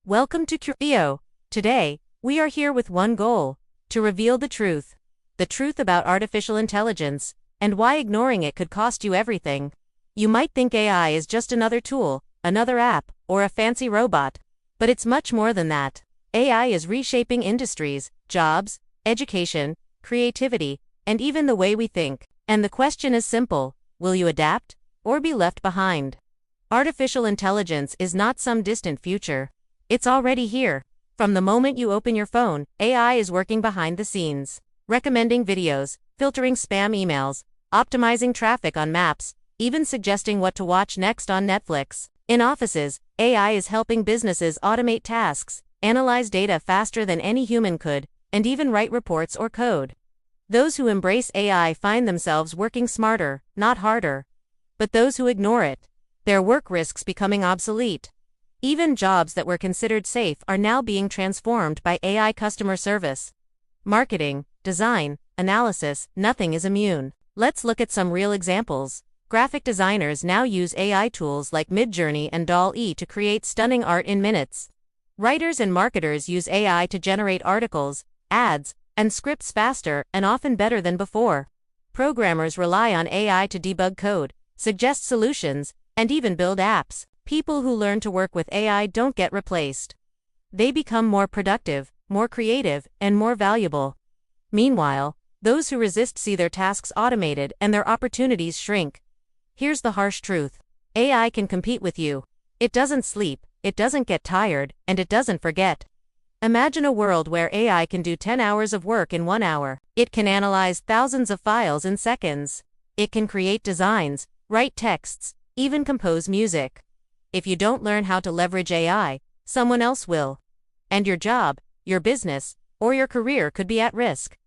Welcome to Curivio. Today, we are here with one goal: to reveal the truth. The truth about artificial intelligence, and why ignoring it could cost you everything. You might think AI is just another tool, another app, or a fancy robot. But it's much more than that. AI is reshaping industries, jobs, education, creativity, and even the way we think. And the question is simple: will you adapt, or be left behind? Artificial intelligence is not some distant future. It's already here. From the moment you open your phone, AI is working behind the scenes, recommending videos, filtering spam emails, optimizing traffic on maps, even suggesting what to watch next on Netflix. In offices, AI is helping businesses automate tasks, analyze data faster than any human could, and even write reports or code. Those who embrace AI find themselves working smarter, not harder. But those who ignore it, their work risks becoming obsolete. Even jobs that were considered safe are now being transformed by AI. Customer service, marketing, design, analysis, nothing is immune. Let's look at some real examples. Graphic designers now use AI tools like Midjourney and DALL-E to create stunning art in minutes. Writers and marketers use AI to generate articles, ads, and scripts faster and often better than before. Programmers rely on AI to debug code, suggest solutions, and even build apps. People who learn to work with AI don't get replaced. They become more productive, more creative, and more valuable. Meanwhile, those who resist see their tasks automated and their opportunities shrink. Here's the harsh truth: AI can compete with you. It doesn't sleep, it doesn't get tired, and it doesn't forget. Imagine a world where AI can do 10 hours of work in 1 hour. It can analyze thousands of files in seconds. It can create designs, write texts, even compose music. If you don't learn how to leverage AI, someone else will. And your job, your business, or your career could be at risk.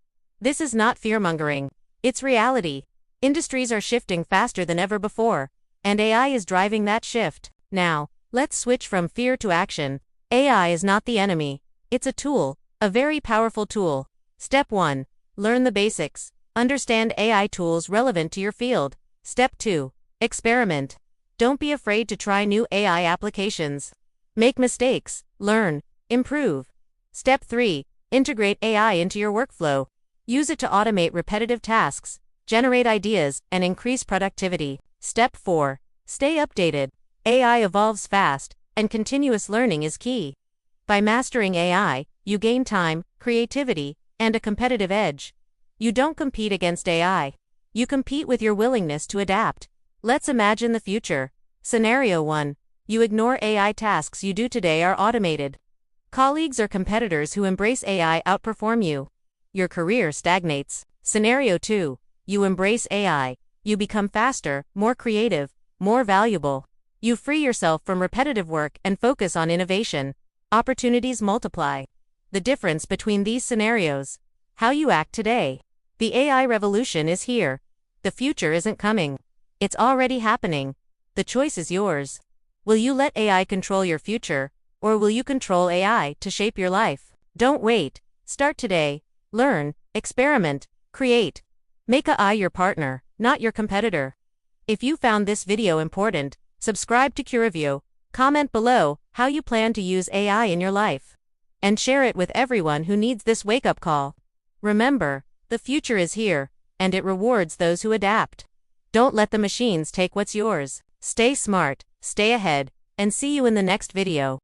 This is not fear-mongering. It's reality. Industries are shifting faster than ever before, and AI is driving that shift. Now, let's switch from fear to action. AI is not the enemy. It's a tool, a very powerful tool. Step 1. Learn the basics. Understand AI tools relevant to your field. Step 2. Experiment. Don't be afraid to try new AI applications. Make mistakes, learn, improve. Step 3. Integrate AI into your workflow. Use it to automate repetitive tasks, generate ideas, and increase productivity. Step 4. Stay updated. AI evolves fast, and continuous learning is key. By mastering AI, you gain time, creativity, and a competitive edge. You don't compete against AI. You compete with your willingness to adapt. Let's imagine the future. Scenario 1. You ignore AI tasks you do today are automated. Colleagues or competitors who embrace AI outperform you. Your career stagnates. Scenario 2. You embrace AI. You become faster, more creative, more valuable. You free yourself from repetitive work and focus on innovation. Opportunities multiply. The difference between these scenarios: how you act today. The AI revolution is here. The future isn't coming. It's already happening. The choice is yours. Will you let AI control your future, or will you control AI to shape your life? Don't wait. Start today. Learn, experiment, create. Make AI your partner, not your competitor. If you found this video important, subscribe to Curivio, comment below how you plan to use AI in your life, and share it with everyone who needs this wake-up call. Remember, the future is here, and it rewards those who adapt. Don't let the machines take what's yours. Stay smart, stay ahead, and see you in the next video.